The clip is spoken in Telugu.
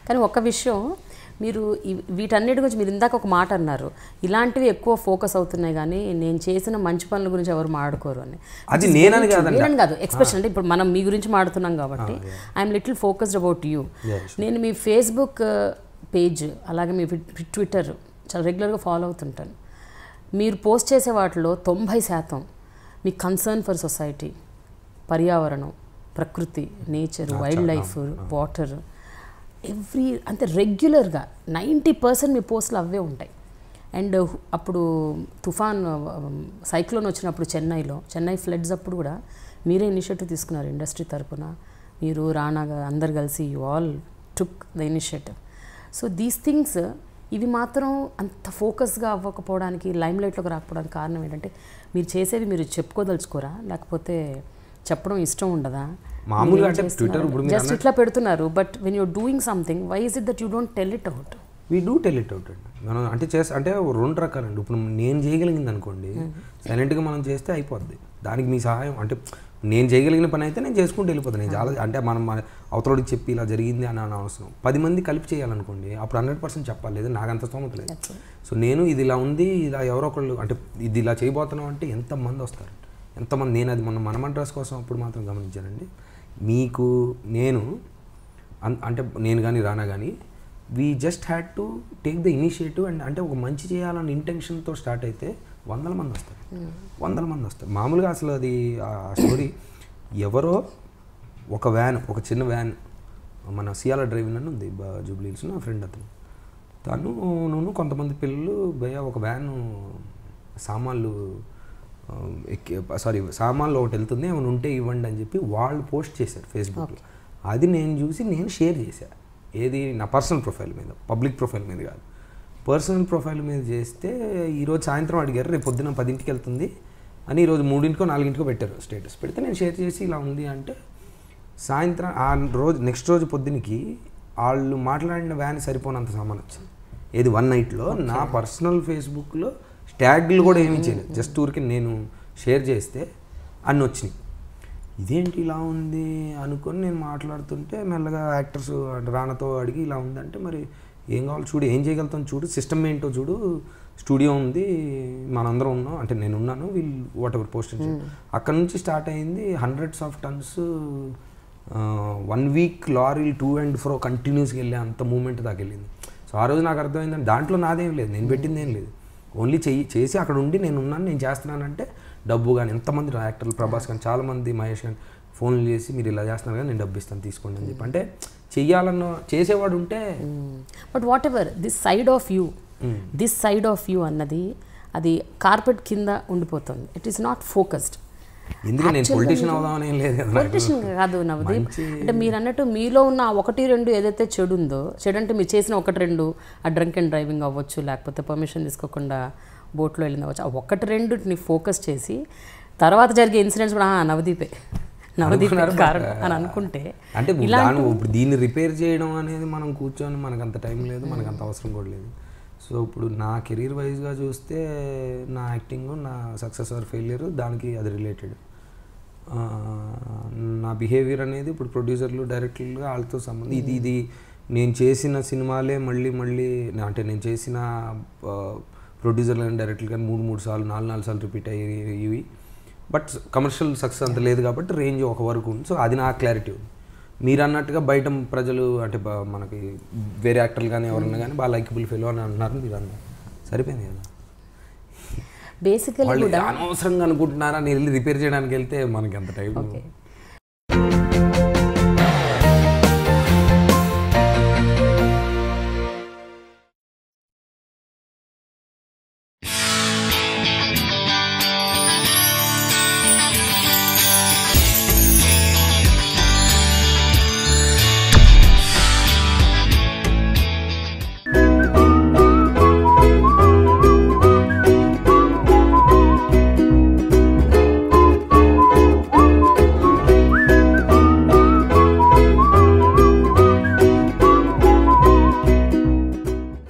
కానీ ఒక్క విషయం, మీరు వీటన్నిటి గురించి మీరు ఇందాక ఒక మాట అన్నారు, ఇలాంటివి ఎక్కువ ఫోకస్ అవుతున్నాయి కానీ నేను చేసిన మంచి పనుల గురించి ఎవరు మాట్లాడుకోరు అని. అది నేనని కాదు, ఎక్స్పెషల్ అంటే ఇప్పుడు మనం మీ గురించి మాట్లాడుతున్నాం కాబట్టి I'm little focused about you. నేను మీ ఫేస్బుక్ పేజ్ అలాగే మీ ట్విట్టర్ చాలా రెగ్యులర్గా ఫాలో అవుతుంటాను. మీరు పోస్ట్ చేసే వాటిలో 90% మీ కన్సర్న్ ఫర్ సొసైటీ, పర్యావరణం, ప్రకృతి, నేచర్, వైల్డ్ లైఫ్, వాటర్, అంటే రెగ్యులర్గా 90% మీ పోస్టులు అవే ఉంటాయి. అండ్ అప్పుడు తుఫాన్ సైక్లోన్ వచ్చినప్పుడు చెన్నై ఫ్లడ్స్ అప్పుడు కూడా మీరే ఇనిషియేటివ్ తీసుకున్నారు ఇండస్ట్రీ తరపున. మీరు రానా అందరు కలిసి you all took the initiative. So these things ఇవి మాత్రం అంత ఫోకస్గా అవ్వకపోవడానికి, లైమ్లైట్లోకి రాకపోవడానికి కారణం ఏంటంటే మీరు చేసేవి మీరు చెప్పుకోదలుచుకోరా, లేకపోతే చెప్పడం ఇష్టం ఉండదా? మామూలుగా అంటే ట్విట్టర్ జస్ట్ ఇట్లా పెడుతున్నారు, but when you're doing something why is it that you don't tell it out? We do tell it out అండి. మనం అంటే అంటే 2 రకాలండి. ఇప్పుడు నేను చేయగలిగింది అనుకోండి, సైలెంట్గా మనం చేస్తే అయిపోద్ది. దానికి మీ సహాయం అంటే నేను చేయగలిగిన పని అయితే నేను చేసుకుంటూ వెళ్ళిపోతాను. నేను చాలా అంటే మనం అవతలకి చెప్పి ఇలా జరిగింది అని అవసరం. 10 మంది కలిపి చేయాలనుకోండి, అప్పుడు 100% చెప్పాలి, లేదు నాకు అంత స్తోమత లేదు. సో నేను ఇది ఇలా ఉంది, ఇలా ఎవరో ఒకళ్ళు అంటే ఇది ఇలా చేయబోతున్నాం అంటే ఎంతమంది వస్తారు, ఎంతమంది. నేను అది మన డ్రెస్ కోసం అప్పుడు మాత్రం గమనించానండి. మీకు నేను అంటే నేను కానీ రానా కానీ we just had to take the initiative. And అంటే ఒక మంచి చేయాలన్న ఇంటెన్షన్తో స్టార్ట్ అయితే 100 మంది వస్తారు, 100 మంది వస్తారు. మామూలుగా అసలు అది ఆ స్టోరీ ఎవరో ఒక చిన్న వ్యాన్ మన సియాల డ్రైవింగ్ అని ఉంది జూబ్లీహిల్స్, నా ఫ్రెండ్ తను కొంతమంది పిల్లలు భయ ఒక వ్యాను సామాన్లు ఒకటి వెళ్తుంది, ఏమైనా ఉంటే ఇవ్వండి అని చెప్పి వాళ్ళు పోస్ట్ చేశారు ఫేస్బుక్లో. అది నేను చూసి నేను షేర్ చేశాను. ఏది నా పర్సనల్ ప్రొఫైల్ మీద, పబ్లిక్ ప్రొఫైల్ మీద కాదు, పర్సనల్ ప్రొఫైల్ మీద చేస్తే ఈరోజు సాయంత్రం అడిగారు, రేపు పొద్దున 10ంటికి వెళ్తుంది అని ఈరోజు 3ంటికో 4ంటికో పెట్టారు స్టేటస్. పెడితే నేను షేర్ చేసి ఇలా ఉంది అంటే సాయంత్రం నెక్స్ట్ రోజు పొద్దునకి వాళ్ళు మాట్లాడిన వ్యాన్ సరిపోనంత సామాన్ వచ్చింది. ఏది 1 నైట్లో నా పర్సనల్ ఫేస్బుక్లో ట్యాగ్లు కూడా ఏమీ చేయలేదు, జస్ట్ ఊరికి నేను షేర్ చేస్తే అన్నీ వచ్చినాయి. ఇదేంటి ఇలా ఉంది అనుకొని నేను మాట్లాడుతుంటే మెల్లగా యాక్టర్స్ రానాతో అడిగి ఇలా ఉందంటే మరి ఏం కావాలి చూడు, ఏం చేయగలుగుతాం చూడు, సిస్టమ్ ఏంటో చూడు, స్టూడియో ఉంది, మనందరం ఉన్నాం అంటే నేను ఉన్నాను, వీళ్ళు వాట్ ఎవర్ పోస్ట్. అక్కడ నుంచి స్టార్ట్ అయింది. 100s of tons 1 week లారీలు టు అండ్ ఫ్రో కంటిన్యూస్గా వెళ్ళే అంత మూమెంట్ దాకా వెళ్ళింది. సో ఆ రోజు నాకు అర్థమైందంటే దాంట్లో నాదేం లేదు, నేను పెట్టింది ఏం లేదు, ఓన్లీ చేసి అక్కడ ఉండి నేను ఉన్నాను, నేను చేస్తున్నానంటే డబ్బు. కానీ ఎంతమంది యాక్టర్లు, ప్రభాస్ కానీ చాలామంది, మహేష్ కానీ ఫోన్లు చేసి మీరు ఇలా చేస్తున్నారు కానీ నేను డబ్బు ఇస్తాను తీసుకోండి అని చెప్పి అంటే చెయ్యాలన్న చేసేవాడు ఉంటే. But what ever this side of you అన్నది అది కార్పెట్ కింద ఉండిపోతుంది. It is not focused. ఎందుకంటే నేను పొలిటీషియన్ అవుదామని ఏం లేదు, పొలిటీషియన్ కాదు నవదీప్. అంటే మీరు అన్నట్టు మీలో ఉన్న 1-2 ఏదైతే చెడు ఉందో, చెడు అంటే మీరు చేసిన 1-2 ఆ డ్రంక్ అండ్ డ్రైవింగ్ అవ్వచ్చు, లేకపోతే పర్మిషన్ తీసుకోకుండా బోట్లో వెళ్ళింది అవ్వచ్చు, ఆ 1-2ని ఫోకస్ చేసి తర్వాత జరిగే ఇన్సిడెంట్స్ కూడా నవదీపే కారణం అని అనుకుంటే అంటే ఇప్పుడు దీన్ని రిపేర్ చేయడం అనేది మనం కూర్చొని మనకు అంత టైం లేదు, మనకు అంత అవసరం కూడా లేదు. సో ఇప్పుడు నా కెరీర్ వైజ్గా చూస్తే నా యాక్టింగ్, నా సక్సెస్ ఆర్ ఫెయిల్యూర్ దానికి అది రిలేటెడ్. నా బిహేవియర్ అనేది ఇప్పుడు ప్రొడ్యూసర్లు, డైరెక్టర్లు వాళ్ళతో సంబంధం. ఇది నేను చేసిన సినిమాలే మళ్ళీ అంటే నేను చేసిన ప్రొడ్యూసర్లు కానీ డైరెక్టర్లు కానీ 3 సార్లు 4 సార్లు రిపీట్ అయ్యేవి. బట్ కమర్షియల్ సక్సెస్ అంత లేదు కాబట్టి రేంజ్ ఒక వరకు ఉంది. సో అది నా క్లారిటీ ఉంది. మీరు అన్నట్టుగా బయట ప్రజలు అంటే మనకి వేరే యాక్టర్లు కానీ ఎవరన్నా కానీ బాగా లైకబుల్ ఫెలో అని అంటున్నారు, మీరు అన్నారు సరిపోయింది కదా. బేసికల్లీ అనవసరంగా అనుకుంటున్నారా, నేను వెళ్ళి రిపేర్ చేయడానికి వెళ్తే మనకి అంత టైం